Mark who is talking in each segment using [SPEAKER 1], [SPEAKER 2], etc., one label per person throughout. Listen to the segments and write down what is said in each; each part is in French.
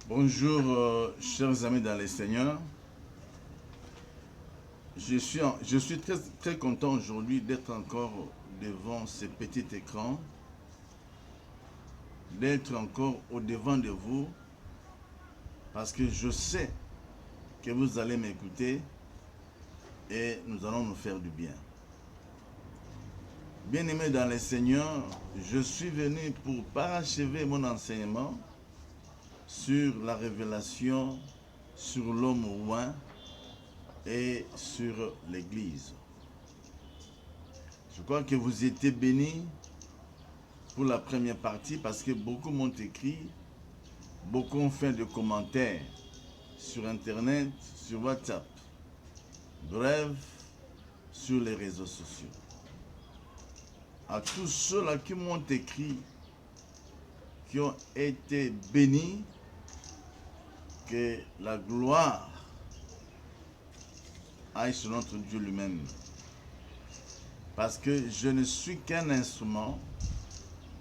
[SPEAKER 1] Bonjour, chers amis dans les Seigneurs. Je suis très content aujourd'hui d'être encore devant ce petit écran, d'être encore au devant de vous, parce que je sais que vous allez m'écouter et nous allons nous faire du bien. Bien-aimés dans les Seigneurs, je suis venu pour parachever mon enseignement sur la révélation, sur l'homme oint et sur l'Église. Je crois que vous étiez bénis pour la première partie parce que beaucoup m'ont écrit, beaucoup ont fait des commentaires sur Internet, sur WhatsApp, bref, sur les réseaux sociaux. À tous ceux-là qui m'ont écrit, qui ont été bénis, que la gloire aille sur notre Dieu lui-même. Parce que je ne suis qu'un instrument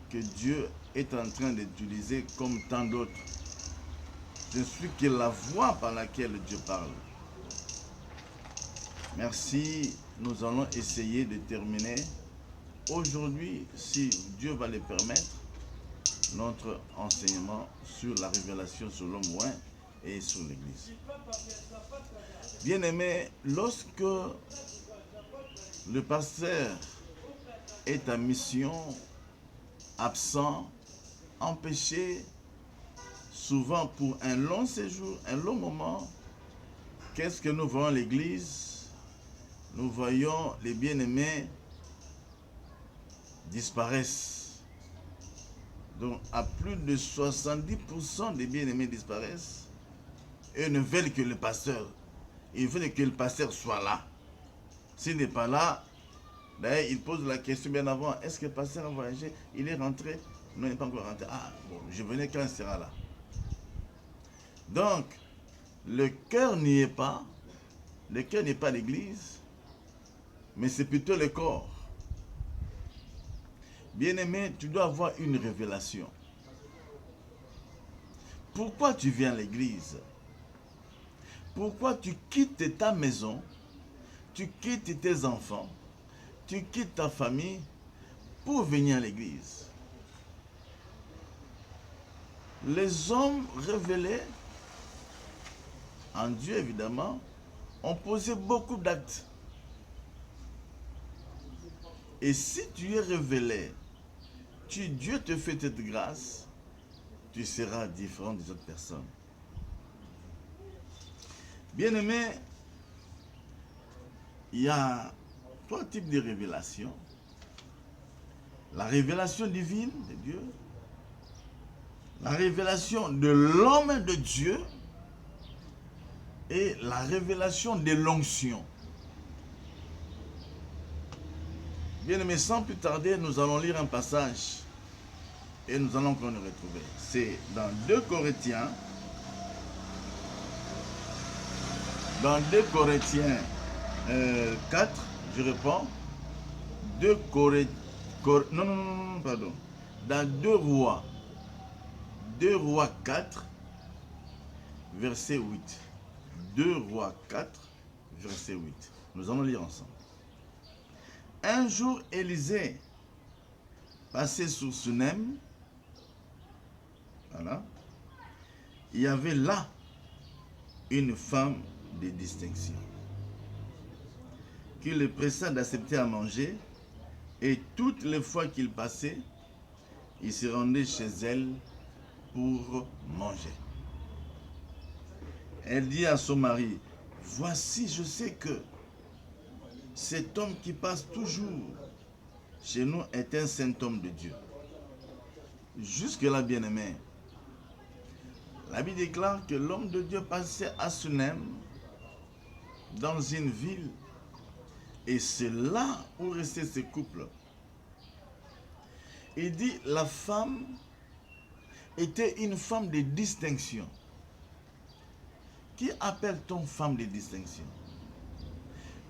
[SPEAKER 1] que Dieu est en train d'utiliser comme tant d'autres. Je suis que la voix par laquelle Dieu parle. Merci, nous allons essayer de terminer aujourd'hui, si Dieu va le permettre, notre enseignement sur la révélation sur l'homme oint et sur l'Église. Bien-aimé, lorsque le pasteur est en mission, absent, empêché, souvent pour un long séjour, un long moment, qu'est-ce que nous voyons à l'Église? Nous voyons les bien-aimés disparaissent. Donc, à plus de 70% des bien-aimés disparaissent. Eux ne veulent que le pasteur. Ils veulent que le pasteur soit là. S'il n'est pas là, d'ailleurs, il pose la question bien avant. Est-ce que le pasteur a voyagé? Il est rentré? Non, il n'est pas encore rentré. Ah, bon, je venais quand il sera là. Donc, le cœur n'y est pas. Le cœur n'est pas l'église, mais c'est plutôt le corps. Bien-aimé, tu dois avoir une révélation. Pourquoi tu viens à l'église? Pourquoi tu quittes ta maison? Tu quittes tes enfants? Tu quittes ta famille pour venir à l'église? Les hommes révélés en Dieu, évidemment, ont posé beaucoup d'actes. Et si tu es révélé, Dieu te fait cette grâce, tu seras différent des autres personnes. Bien-aimé, il y a trois types de révélations. La révélation divine de Dieu, la révélation de l'homme de Dieu et la révélation de l'onction. Bien-aimé, sans plus tarder, nous allons lire un passage et nous allons encore nous retrouver. C'est dans 2 Corinthiens. Dans 2 Corinthiens 4, je réponds. 2 Corinthiens. Non, pardon. Dans 2 Rois. 2 Rois 4, verset 8. 2 Rois 4, verset 8. Nous allons lire ensemble. Un jour, Élisée passait sur Sunem. Voilà. Il y avait là une femme de distinction qui le pressa d'accepter à manger, et toutes les fois qu'il passait, il se rendait chez elle pour manger. Elle dit à son mari, voici, je sais que cet homme qui passe toujours chez nous est un saint homme de Dieu. Jusque-là, bien-aimé, la Bible déclare que l'homme de Dieu passait à Sunem, dans une ville, et c'est là où restait ce couple. Il dit, la femme était une femme de distinction. Qui appelle-t-on femme de distinction?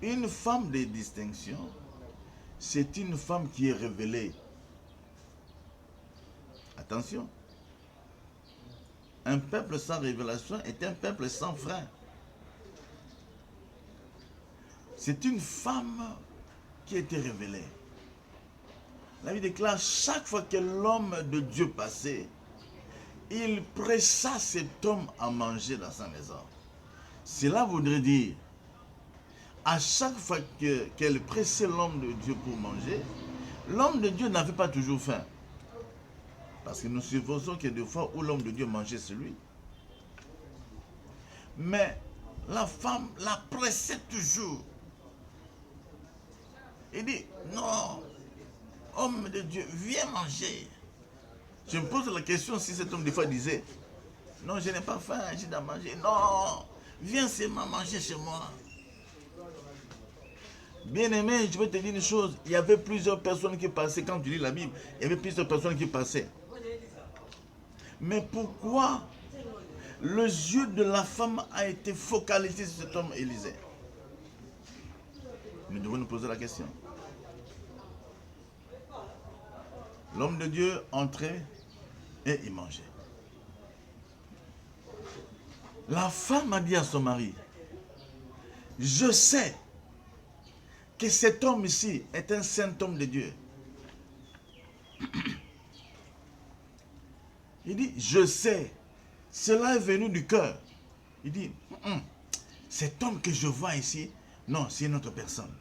[SPEAKER 1] Une femme de distinction, c'est une femme qui est révélée. Attention. Un peuple sans révélation est un peuple sans frein. C'est une femme qui a été révélée. La Bible déclare, chaque fois que l'homme de Dieu passait, il pressa cet homme à manger dans sa maison. Cela voudrait dire, à chaque fois qu'elle pressait l'homme de Dieu pour manger, l'homme de Dieu n'avait pas toujours faim. Parce que nous supposons qu'il y a des fois où l'homme de Dieu mangeait celui. Mais la femme la pressait toujours. Il dit, non, homme de Dieu, viens manger. Je me pose la question si cet homme des fois disait, non, je n'ai pas faim, j'ai à manger. Non, viens seulement manger chez moi. Bien-aimé, je vais te dire une chose, il y avait plusieurs personnes qui passaient, quand tu lis la Bible, il y avait plusieurs personnes qui passaient. Mais pourquoi le yeux de la femme a été focalisé sur cet homme Élisée? Nous devons nous poser la question. L'homme de Dieu entrait et il mangeait. La femme a dit à son mari, je sais que cet homme ici est un saint homme de Dieu. Il dit, je sais, cela est venu du cœur. Il dit, cet homme que je vois ici, non, c'est une autre personne.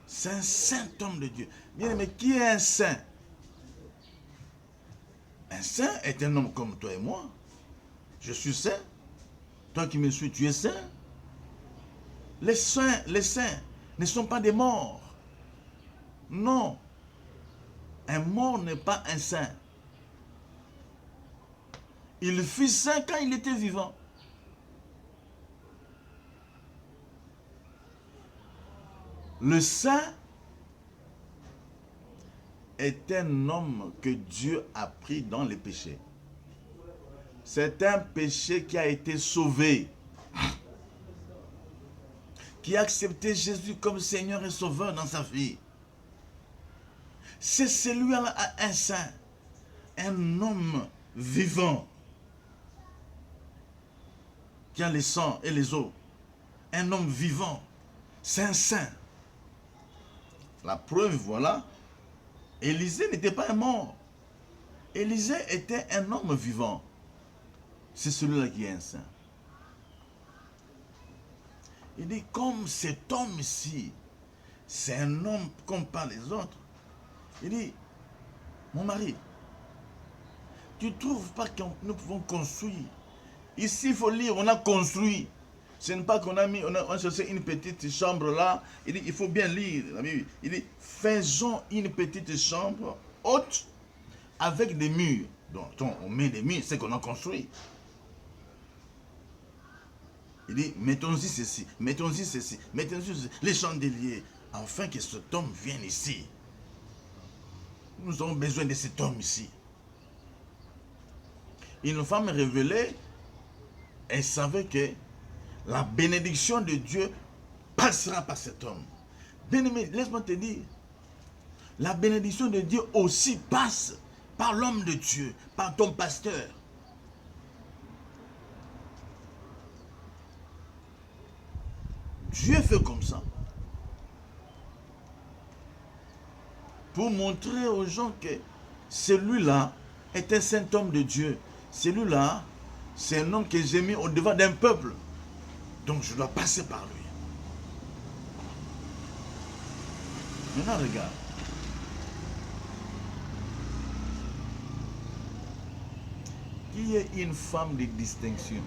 [SPEAKER 1] C'est un saint homme de Dieu. Bien, mais qui est un saint? Un saint est un homme comme toi et moi. Je suis saint. Toi qui me suis, tu es saint. Les saints ne sont pas des morts. Non. Un mort n'est pas un saint. Il fut saint quand il était vivant. Le saint est un homme que Dieu a pris dans les péchés. C'est un péché qui a été sauvé. Qui a accepté Jésus comme Seigneur et Sauveur dans sa vie. C'est celui-là, un saint, un homme vivant, qui a les sangs et les os. Un homme vivant, c'est un saint. La preuve, voilà, Élisée n'était pas un mort. Élisée était un homme vivant. C'est celui-là qui est un saint. Il dit, comme cet homme ici, c'est un homme comme pas les autres. Il dit, mon mari, tu ne trouves pas que nous pouvons construire? Ici, il faut lire, on a construit. Ce n'est pas qu'on a mis, on a cherché une petite chambre là. Il dit, il faut bien lire la Bible. Il dit, faisons une petite chambre haute avec des murs. Donc, on met des murs, c'est qu'on a construit. Il dit, mettons-y ceci, mettons-y ceci, mettons-y ceci, les chandeliers, afin que cet homme vienne ici. Nous avons besoin de cet homme ici. Une femme révélée, elle savait que la bénédiction de Dieu passera par cet homme. Bien-aimé, laisse-moi te dire, la bénédiction de Dieu aussi passe par l'homme de Dieu, par ton pasteur. Dieu fait comme ça. Pour montrer aux gens que celui-là est un saint homme de Dieu. Celui-là, c'est un homme que j'ai mis au devant d'un peuple. Donc je dois passer par lui. Maintenant, regarde. Qui est une femme de distinction?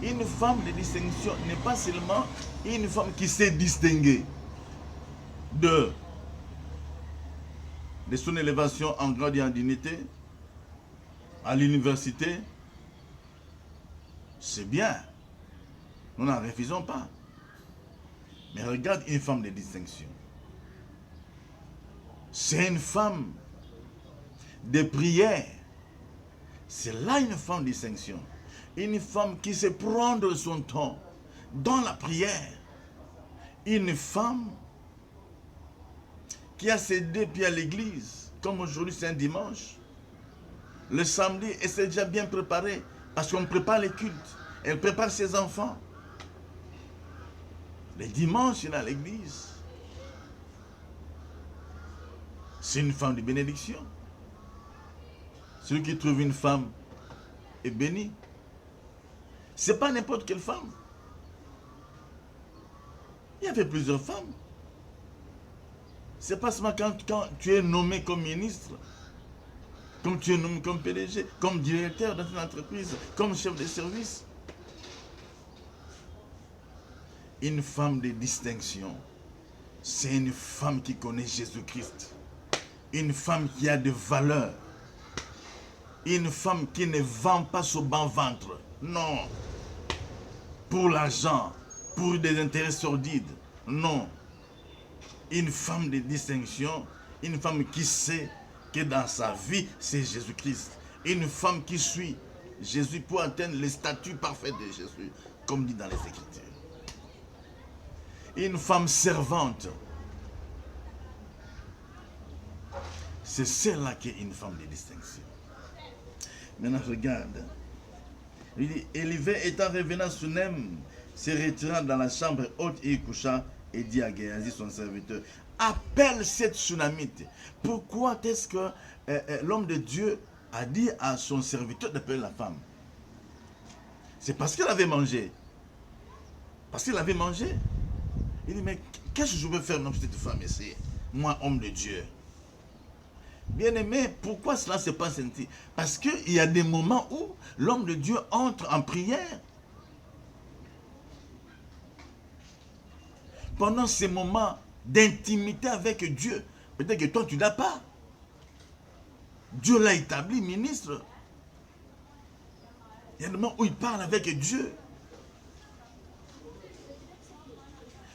[SPEAKER 1] Une femme de distinction n'est pas seulement une femme qui s'est distinguée de son élévation en grade et en dignité à l'université. C'est bien. Nous n'en refusons pas. Mais regarde une femme de distinction. C'est une femme de prière. C'est là une femme de distinction. Une femme qui sait prendre son temps dans la prière. Une femme qui a ses deux pieds à l'église, comme aujourd'hui c'est un dimanche. Le samedi, elle s'est déjà bien préparée. Parce qu'on prépare les cultes. Elle prépare ses enfants. Les dimanches, il est à l'église. C'est une femme de bénédiction. Celui qui trouve une femme est béni. Ce n'est pas n'importe quelle femme. Il y avait plusieurs femmes. C'est pas seulement quand tu es nommé comme ministre, comme tu es nommé comme PDG, comme directeur dans une entreprise, comme chef de service. Une femme de distinction, c'est une femme qui connaît Jésus-Christ. Une femme qui a de valeur. Une femme qui ne vend pas son bas ventre. Non. Pour l'argent, pour des intérêts sordides. Non. Une femme de distinction, une femme qui sait que dans sa vie, c'est Jésus-Christ. Une femme qui suit Jésus pour atteindre le statut parfait de Jésus, comme dit dans les Écritures. Une femme servante. C'est celle-là qui est une femme de distinction. Maintenant, regarde. Il dit, et l'hiver étant revenu à Sunem, se retira dans la chambre haute et il coucha et dit à Géasi, son serviteur, appelle cette Sunamite. Pourquoi est-ce que l'homme de Dieu a dit à son serviteur d'appeler la femme? C'est parce qu'elle avait mangé. Parce qu'elle avait mangé. Il dit, mais qu'est-ce que je veux faire pour cette femme ici? Moi, homme de Dieu. Bien-aimé, pourquoi cela ne s'est pas senti? Parce qu'il y a des moments où l'homme de Dieu entre en prière. Pendant ces moments d'intimité avec Dieu, peut-être que toi, tu n'as pas. Dieu l'a établi ministre. Il y a des moments où il parle avec Dieu.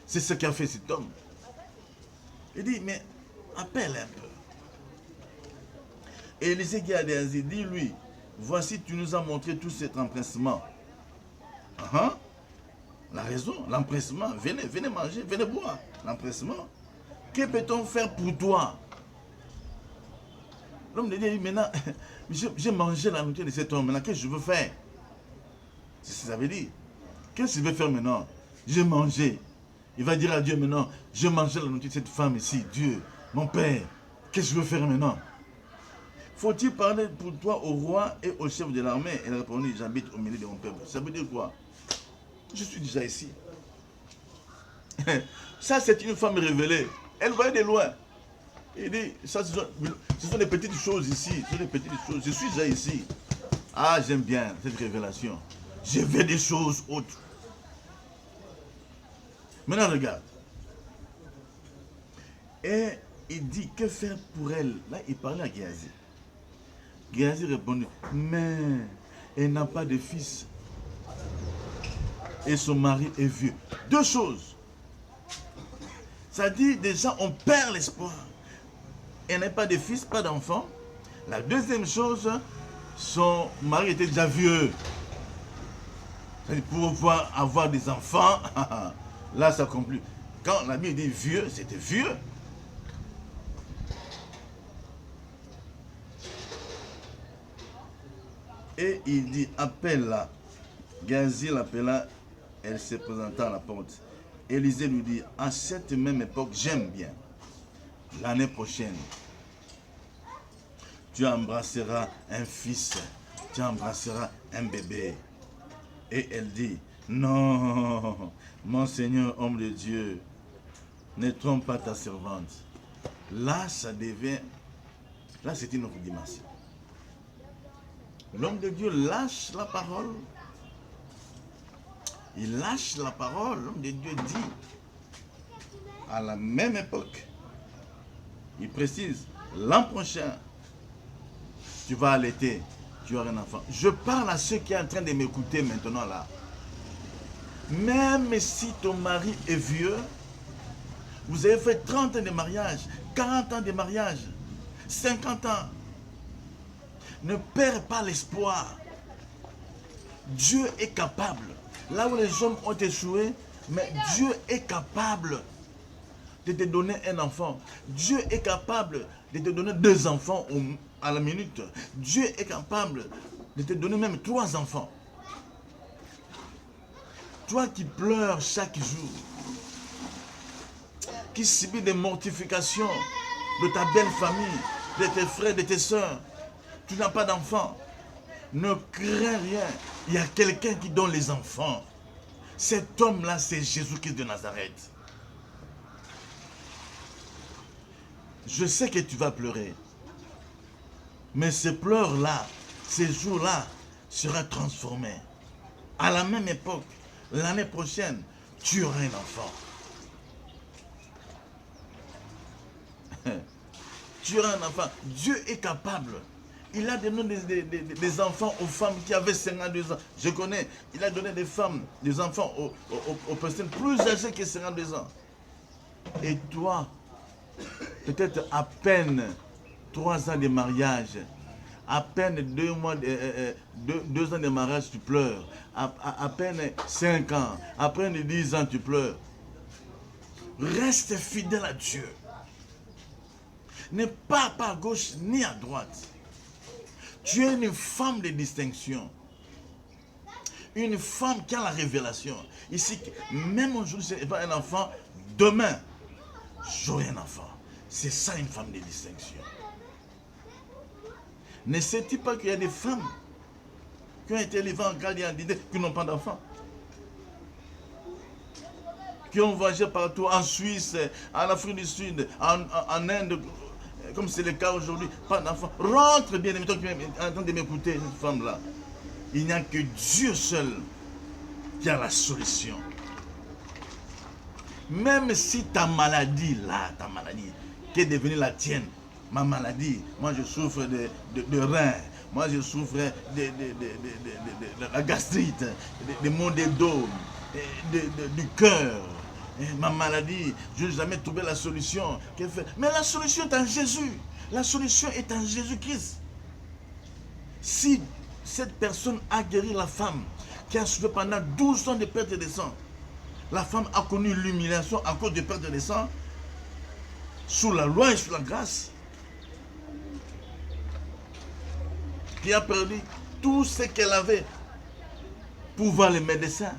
[SPEAKER 1] C'est ce qu'a fait cet homme. Il dit, mais appelle un peu. Et Élisée qui a dit, lui, voici, tu nous as montré tout cet empressement. La raison, l'empressement, venez manger, venez boire. L'empressement. Que peut-on faire pour toi? L'homme de Dieu dit, maintenant, j'ai mangé la nourriture de cet homme, maintenant, qu'est-ce que je veux faire? C'est ce que ça veut dire. Qu'est-ce que je veux faire maintenant? J'ai mangé. Il va dire à Dieu maintenant, j'ai mangé la nourriture de cette femme ici. Dieu, mon Père, qu'est-ce que je veux faire maintenant? Faut-il parler pour toi au roi et au chef de l'armée? Elle répondit, j'habite au milieu de mon peuple. Ça veut dire quoi? Je suis déjà ici. Ça, c'est une femme révélée. Elle voyait de loin. Il dit, ça, ce sont des petites choses ici. Ce sont des petites choses. Je suis déjà ici. Ah, j'aime bien cette révélation. Je veux des choses autres. Maintenant, regarde. Et il dit, que faire pour elle? Là, il parlait à Géasi. Géasi répondit, mais elle n'a pas de fils. Et son mari est vieux. Deux choses. Ça dit, déjà, on perd l'espoir. Elle n'a pas de fils, pas d'enfant. La deuxième chose, son mari était déjà vieux. C'est-à-dire, pour pouvoir avoir des enfants, là, ça complique. Quand la Bible dit vieux, c'était vieux. Et il dit, appelle-la. Géasi l'appela, elle se présenta à la porte. Élisée lui dit, à cette même époque, j'aime bien. L'année prochaine, tu embrasseras un fils, tu embrasseras un bébé. Et elle dit, non, mon Seigneur, homme de Dieu, ne trompe pas ta servante. Là, ça devient, là, c'est une autre dimension. L'homme de Dieu lâche la parole. Il lâche la parole. L'homme de Dieu dit, à la même époque, il précise, l'an prochain, tu vas allaiter, tu auras un enfant. Je parle à ceux qui sont en train de m'écouter maintenant là. Même si ton mari est vieux, vous avez fait 30 ans de mariage, 40 ans de mariage, 50 ans. Ne perds pas l'espoir. Dieu est capable. Là où les hommes ont échoué, mais Dieu est capable de te donner un enfant. Dieu est capable de te donner 2 enfants à la minute. Dieu est capable de te donner même 3 enfants. Toi qui pleures chaque jour, qui subit des mortifications de ta belle famille, de tes frères, de tes soeurs, tu n'as pas d'enfants. Ne crains rien. Il y a quelqu'un qui donne les enfants. Cet homme-là, c'est Jésus-Christ de Nazareth. Je sais que tu vas pleurer. Mais ces pleurs-là, ces jours-là, seront transformés. À la même époque, l'année prochaine, tu auras un enfant. Tu auras un enfant. Dieu est capable. Il a donné des enfants aux femmes qui avaient 52 ans. Je connais, il a donné des enfants aux personnes plus âgées que 52 ans. Et toi, peut-être à peine 3 ans de mariage, à peine 2 ans de mariage, tu pleures. À peine 5 ans, à peine 10 ans, tu pleures. Reste fidèle à Dieu. Ne pars pas à gauche ni à droite. Tu es une femme de distinction. Une femme qui a la révélation. Ici, même aujourd'hui, je n'ai pas un enfant, demain, j'aurai un enfant. C'est ça une femme de distinction. Ne sais-tu pas qu'il y a des femmes qui ont été élevées en garde et en dîner, qui n'ont pas d'enfants? Qui ont voyagé partout, en Suisse, en Afrique du Sud, en Inde, comme c'est le cas aujourd'hui, pas d'enfants. Rentre bien, toi qui es en train de m'écouter, cette femme-là. Il n'y a que Dieu seul qui a la solution. Même si ta maladie, là, ta maladie, qui est devenue la tienne, ma maladie, moi je souffre de reins, moi je souffre de la gastrite, des maux de dos, du cœur. Ma maladie, je n'ai jamais trouvé la solution. Mais la solution est en Jésus. La solution est en Jésus-Christ. Si cette personne a guéri la femme qui a souffert pendant 12 ans de perte de sang, la femme a connu l'humiliation à cause de perte de sang, sous la loi et sous la grâce, qui a perdu tout ce qu'elle avait pour voir les médecins.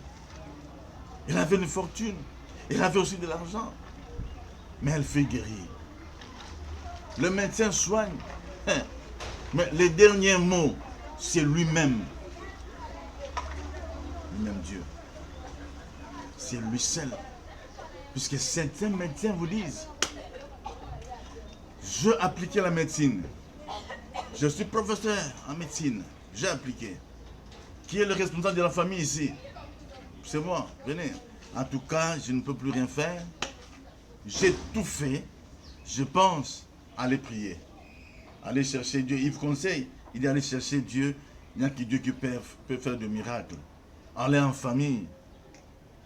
[SPEAKER 1] Elle avait une fortune. Elle avait aussi de l'argent. Mais elle fait guérir. Le médecin soigne. Mais les derniers mots, c'est lui-même. Lui-même Dieu. C'est lui seul. Puisque certains médecins vous disent, je appliquais la médecine. Je suis professeur en médecine. J'ai appliqué. Qui est le responsable de la famille ici? C'est moi. Venez. En tout cas, je ne peux plus rien faire. J'ai tout fait. Je pense aller prier. Aller chercher Dieu. Il vous conseille, il est aller chercher Dieu. Il n'y a que Dieu qui peut faire des miracles. Aller en famille.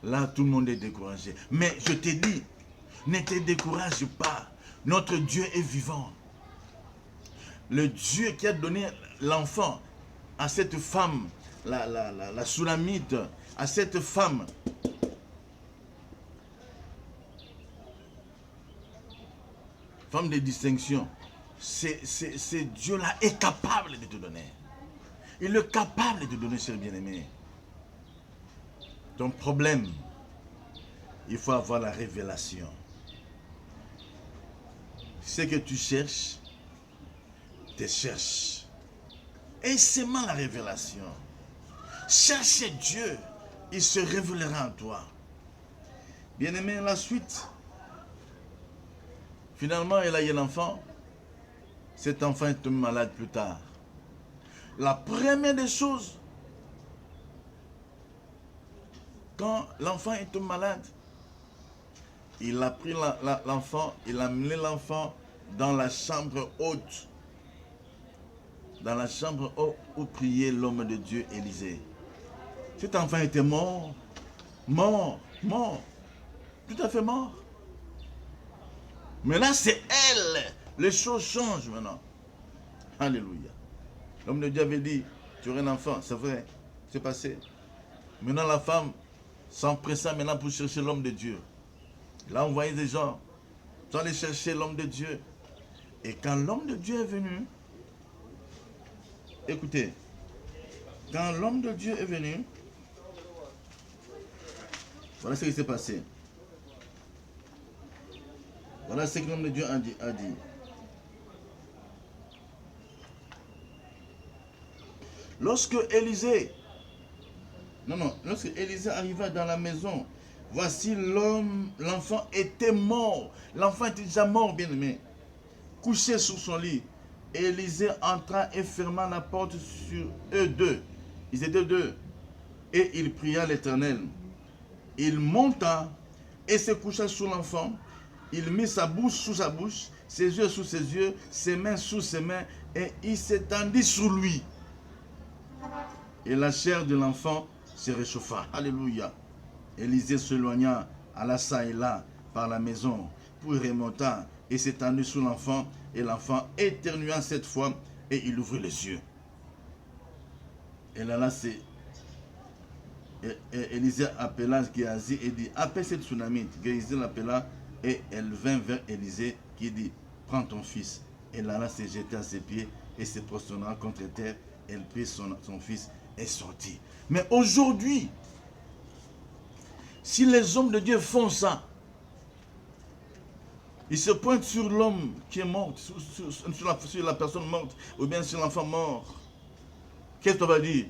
[SPEAKER 1] Là, tout le monde est découragé. Mais je te dis, ne te décourage pas. Notre Dieu est vivant. Le Dieu qui a donné l'enfant à cette femme, la Soulamite, à cette femme, femme de distinction, c'est Dieu-là est capable de te donner. Il est capable de te donner, cher bien-aimé. Ton problème, il faut avoir la révélation. Ce que tu cherches, te cherche. Et seulement la révélation. Cherchez Dieu, il se révélera en toi. Bien-aimé, la suite. Finalement, elle a eu l'enfant. Cet enfant est tombé malade plus tard. La première des choses, quand l'enfant est tombé malade, il a pris l'enfant, il a amené l'enfant dans la chambre haute. Dans la chambre haute où priait l'homme de Dieu, Élisée. Cet enfant était mort. Mort. Tout à fait mort. Mais là, c'est elle. Les choses changent maintenant. Alléluia. L'homme de Dieu avait dit, tu aurais un enfant. C'est vrai, c'est passé. Maintenant, la femme s'empressa maintenant pour chercher l'homme de Dieu. Il a envoyé des gens. Ils sont allés chercher l'homme de Dieu. Et quand l'homme de Dieu est venu, Écoutez, quand l'homme de Dieu est venu, voilà ce qui s'est passé. Voilà ce que l'homme de Dieu a dit. Lorsque Élisée arriva dans la maison, voici l'enfant était mort. L'enfant était déjà mort, bien aimé, couché sur son lit. Élisée entra et ferma la porte sur eux deux. Ils étaient deux. Et il pria l'Éternel. Il monta et se coucha sur l'enfant. Il mit sa bouche sous sa bouche, ses yeux sous ses yeux, ses mains sous ses mains, et il s'étendit sur lui. Et la chair de l'enfant se réchauffa. Alléluia. Élisée s'éloigna, alla ça et là par la maison, puis remonta et s'étendit sur l'enfant, et l'enfant éternua cette fois, et il ouvrit les yeux. Et là, Élisée appela Géasi et dit, appelle cette tsunamite. Géasi l'appela, et elle vint vers Élisée qui dit, prends ton fils. Et là, se jeta à ses pieds et se prosterna contre terre. Elle prit son fils et sortit. Mais aujourd'hui, si les hommes de Dieu font ça, ils se pointent sur l'homme qui est mort, sur la personne morte, ou bien sur l'enfant mort. Qu'est-ce qu'on va dire?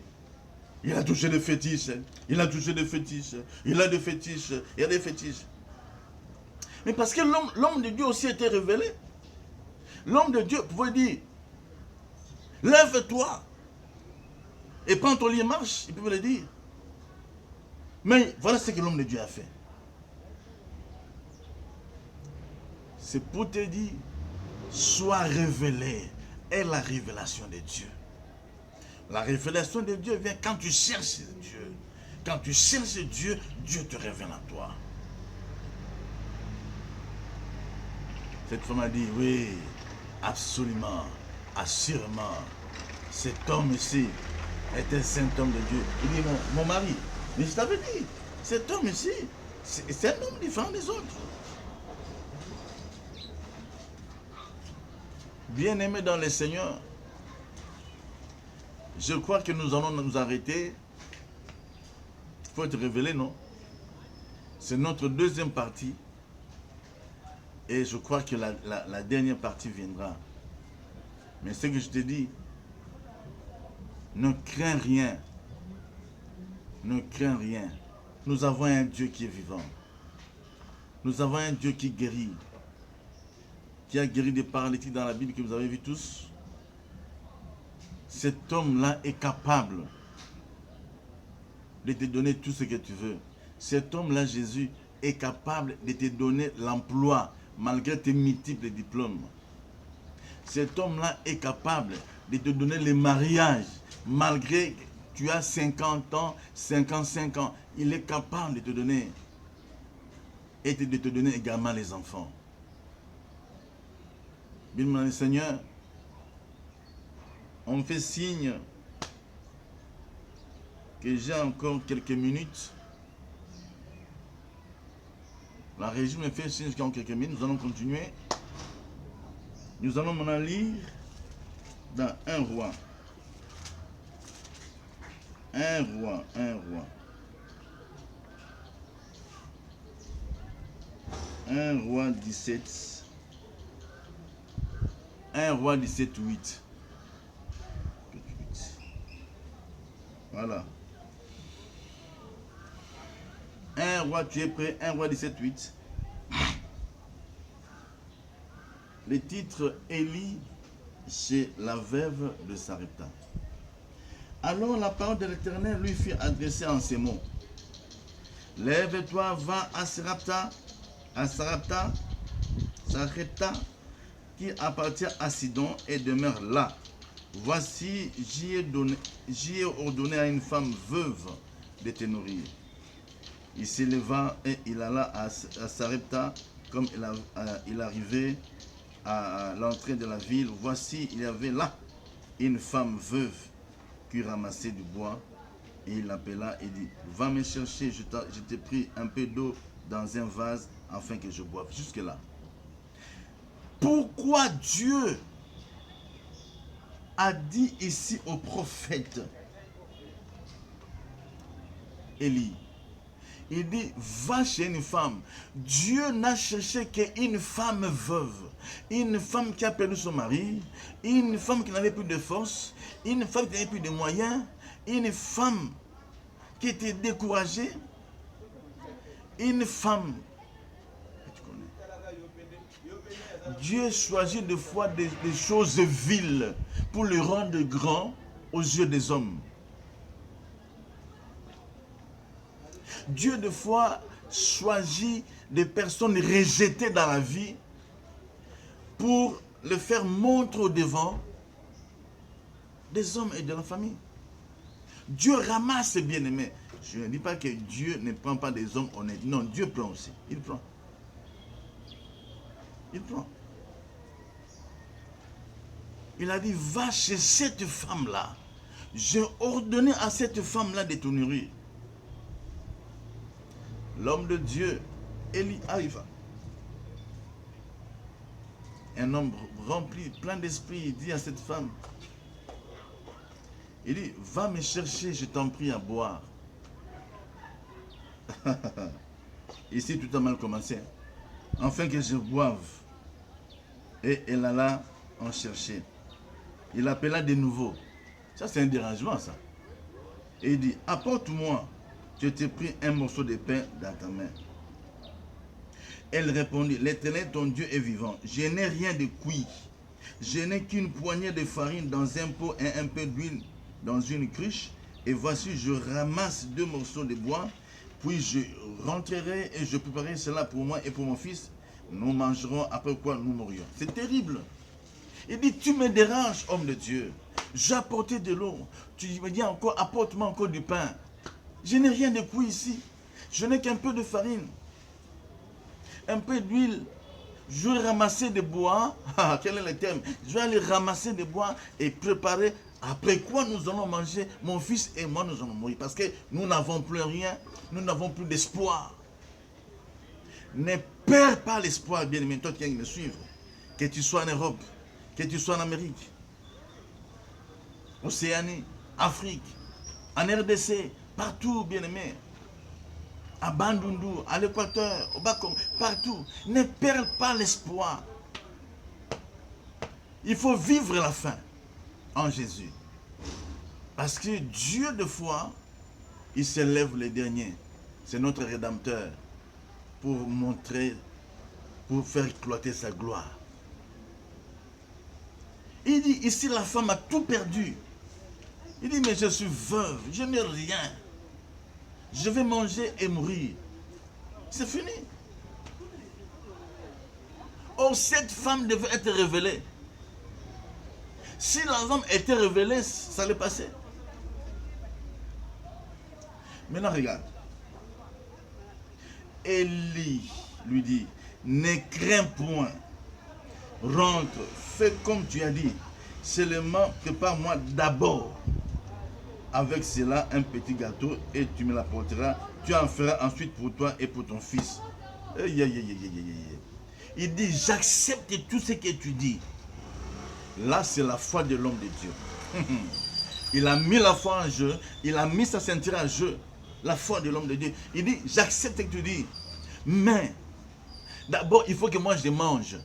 [SPEAKER 1] Il a touché des fétiches, il a touché des fétiches, il a des fétiches, il y a des fétiches. Mais parce que l'homme de Dieu aussi était révélé. L'homme de Dieu pouvait dire, lève-toi et prends ton lit et marche, il pouvait le dire. Mais voilà ce que l'homme de Dieu a fait. C'est pour te dire, sois révélé. Et la révélation de Dieu. La révélation de Dieu vient quand tu cherches Dieu. Quand tu cherches Dieu, Dieu te révèle à toi. Cette femme a dit, oui, absolument, assurément, cet homme ici est un saint homme de Dieu. Il dit, mon mari, mais je t'avais dit, cet homme ici, c'est un homme différent des autres. Bien-aimés dans le Seigneur, je crois que nous allons nous arrêter. Il faut être révélé, non? C'est notre deuxième partie. Et je crois que la dernière partie viendra. Mais ce que je te dis, ne crains rien. Ne crains rien. Nous avons un Dieu qui est vivant. Nous avons un Dieu qui guérit. Qui a guéri des paralytiques dans la Bible que vous avez vu tous. Cet homme-là est capable de te donner tout ce que tu veux. Cet homme-là, Jésus, est capable de te donner l'emploi malgré tes multiples diplômes. Cet homme-là est capable de te donner le mariage malgré que tu as 50 ans, 55 ans. Il est capable de te donner et de te donner également les enfants. Bien, mon Seigneur, on me fait signe que j'ai encore quelques minutes. La régie me fait signe qu'il y a encore quelques minutes. Nous allons continuer. Nous allons m'en lire dans un roi. Un roi. Un roi 17. Un roi 17, 8. Voilà. Un roi, tu es prêt? Un roi 17, 8. Le titre, Élie chez la veuve de Sarepta. Alors la parole de l'Éternel lui fut adressée en ces mots. Lève-toi, va à Sarepta, qui appartient à Sidon et demeure là. Voici, j'y ai ordonné à une femme veuve de te nourrir. Il s'éleva et il alla à Sarepta, comme il arrivait à l'entrée de la ville. Voici, il y avait là une femme veuve qui ramassait du bois. Et il l'appela et dit, va me chercher, je t'ai pris un peu d'eau dans un vase afin que je boive. Jusque là. Pourquoi Dieu a dit ici au prophète Élie, il dit, va chez une femme. Dieu n'a cherché qu'une femme veuve, une femme qui a perdu son mari, une femme qui n'avait plus de force, une femme qui n'avait plus de moyens, une femme qui était découragée, une femme. Tu connais. Dieu choisit des fois des choses viles pour le rendre grand aux yeux des hommes. Dieu, des fois, choisit des personnes rejetées dans la vie pour le faire montre au devant des hommes et de la famille. Dieu ramasse ses bien-aimés. Je ne dis pas que Dieu ne prend pas des hommes honnêtes. Non, Dieu prend aussi. Il prend. Il prend. Il a dit, va chez cette femme-là. J'ai ordonné à cette femme-là de te nourrir. L'homme de Dieu, Élie, arriva. Un homme rempli, plein d'esprit, il dit à cette femme, il dit, va me chercher, je t'en prie, à boire. Ici, tout a mal commencé. Enfin que je boive. Et elle alla en chercher. Il appela de nouveau. Ça, c'est un dérangement, ça. Et il dit, apporte-moi. Je t'ai pris un morceau de pain dans ta main. Elle répondit, l'Éternel ton Dieu est vivant. Je n'ai rien de cuit. Je n'ai qu'une poignée de farine dans un pot et un peu d'huile dans une cruche. Et voici, je ramasse 2 morceaux de bois. Puis je rentrerai et je préparerai cela pour moi et pour mon fils. Nous mangerons, après quoi nous mourrions. C'est terrible. Il dit, tu me déranges, homme de Dieu. J'ai apporté de l'eau. Tu me dis encore, apporte-moi encore du pain. Je n'ai rien de cuit ici. Je n'ai qu'un peu de farine. Un peu d'huile. Je vais ramasser des bois. Quel est le terme? Je vais aller ramasser des bois et préparer. Après quoi nous allons manger. Mon fils et moi, nous allons mourir. Parce que nous n'avons plus rien. Nous n'avons plus d'espoir. Ne perds pas l'espoir, bien-aimé, toi qui viens me suivre. Que tu sois en Europe, que tu sois en Amérique, Océanie, Afrique, en RDC, partout, bien-aimé. À Bandundu, à l'Équateur, au Bakom, partout. Ne perds pas l'espoir. Il faut vivre la fin en Jésus. Parce que Dieu, de foi, il s'élève le dernier. C'est notre Rédempteur pour montrer, pour faire éclater sa gloire. Il dit, ici la femme a tout perdu. Il dit, mais je suis veuve, je n'ai rien. Je vais manger et mourir. C'est fini. Or, cette femme devait être révélée. Si la femme était révélée, ça allait passer. Maintenant, regarde. Élie lui dit, ne crains point. Rentre, fais comme tu as dit. Seulement, prépare-moi d'abord avec cela un petit gâteau et tu me l'apporteras. Tu en feras ensuite pour toi et pour ton fils. Il dit, j'accepte tout ce que tu dis. Là, c'est la foi de l'homme de Dieu. Il a mis la foi en jeu. Il a mis sa ceinture en jeu. La foi de l'homme de Dieu. Il dit, j'accepte ce que tu dis. Mais, d'abord, il faut que moi je mange.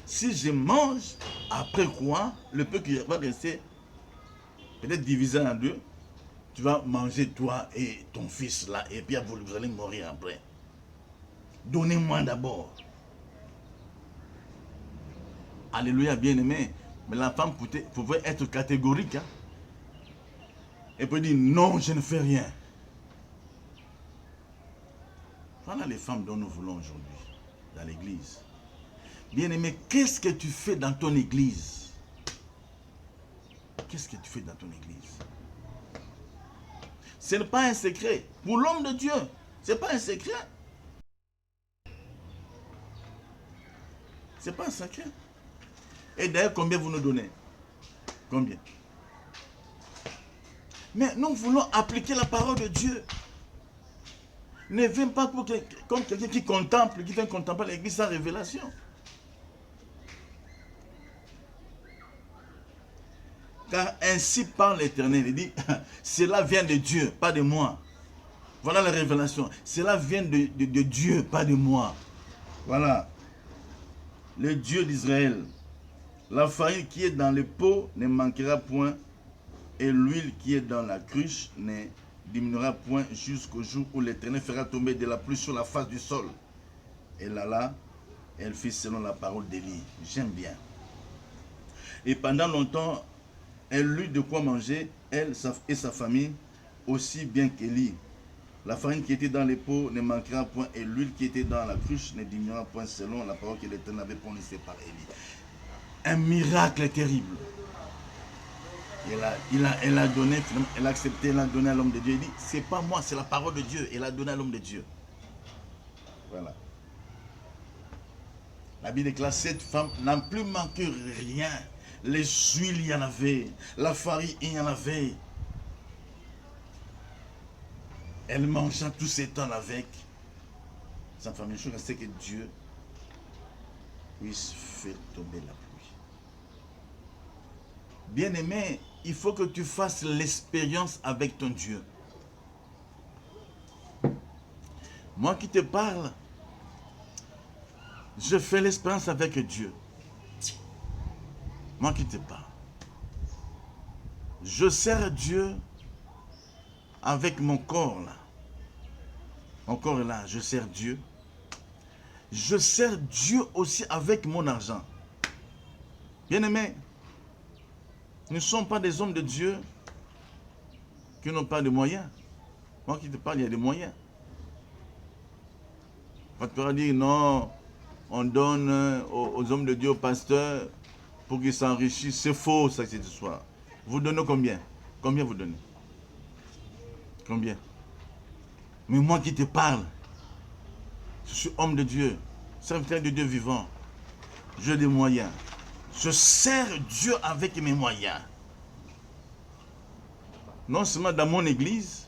[SPEAKER 1] Si je mange, après quoi, le peu qui va rester, peut-être divisé en 2, tu vas manger toi et ton fils là, et puis vous allez mourir après. Donnez-moi d'abord. Alléluia, bien-aimé. Mais la femme pouvait être catégorique. Hein? Elle peut dire, non, je ne fais rien. Voilà les femmes dont nous voulons aujourd'hui, dans l'église. Bien-aimé, qu'est-ce que tu fais dans ton église? Qu'est-ce que tu fais dans ton église? Ce n'est pas un secret. Pour l'homme de Dieu, ce n'est pas un secret. Ce n'est pas un secret. Et d'ailleurs, combien vous nous donnez? Combien? Mais nous voulons appliquer la parole de Dieu. Ne viens pas comme quelqu'un qui contemple, qui vient contempler l'église sans révélation. Car ainsi parle l'Éternel. Il dit, cela vient de Dieu, pas de moi. Voilà la révélation. Cela vient de Dieu, pas de moi. Voilà. Le Dieu d'Israël. La farine qui est dans le pot ne manquera point, et l'huile qui est dans la cruche ne diminuera point jusqu'au jour où l'Éternel fera tomber de la pluie sur la face du sol. Et là, elle fit selon la parole d'Élie. J'aime bien. Et pendant longtemps, elle eut de quoi manger, elle et sa famille, aussi bien qu'Élie. La farine qui était dans les pots ne manquera point, et l'huile qui était dans la cruche ne diminuera point selon la parole que l'Éternel avait prononcée par Élie. Un miracle terrible. Elle a donné, elle a accepté, elle a donné à l'homme de Dieu. Il dit, c'est pas moi, c'est la parole de Dieu. Elle a donné à l'homme de Dieu. Voilà. La Bible déclare, cette femme n'a plus manqué rien. Les huiles, il y en avait. La farine, il y en avait. Elle mangea tous ces temps avec sa famille. Je sais que Dieu puisse faire tomber la pluie. Bien-aimé, il faut que tu fasses l'expérience avec ton Dieu. Moi qui te parle, je fais l'expérience avec Dieu. Moi qui te parle. Je sers Dieu avec mon corps là. Mon corps est là, je sers Dieu. Je sers Dieu aussi avec mon argent. Bien-aimé, nous ne sommes pas des hommes de Dieu qui n'ont pas de moyens. Moi qui te parle, il y a des moyens. On va dire non, on donne aux hommes de Dieu, aux pasteurs, pour qu'ils s'enrichissent. C'est faux, ça, cette histoire. Vous donnez combien? Combien vous donnez? Combien? Mais moi qui te parle, je suis homme de Dieu, serviteur de Dieu vivant. J'ai des moyens. Je sers Dieu avec mes moyens. Non seulement dans mon église,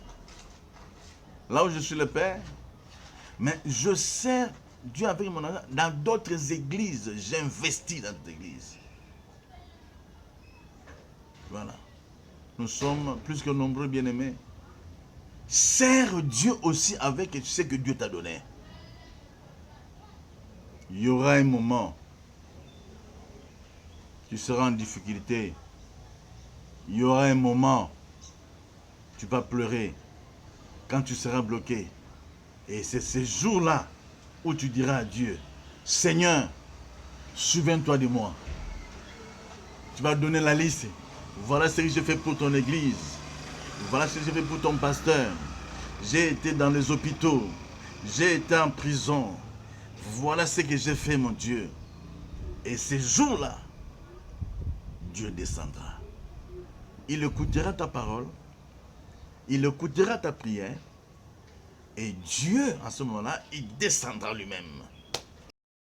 [SPEAKER 1] là où je suis le Père, mais je sers Dieu avec mon argent dans d'autres églises. J'investis dans d'autres églises. Voilà. Nous sommes plus que nombreux, bien-aimés. Sers Dieu aussi avec ce que Dieu t'a donné. Il y aura un moment, tu seras en difficulté. Il y aura un moment, tu vas pleurer quand tu seras bloqué. Et c'est ce jour-là où tu diras à Dieu, Seigneur, souviens-toi de moi. Tu vas donner la liste. Voilà ce que j'ai fait pour ton église. Voilà ce que j'ai fait pour ton pasteur. J'ai été dans les hôpitaux. J'ai été en prison. Voilà ce que j'ai fait, mon Dieu. Et ces jours-là, Dieu descendra. Il écoutera ta parole. Il écoutera ta prière. Et Dieu, en ce moment-là, il descendra lui-même.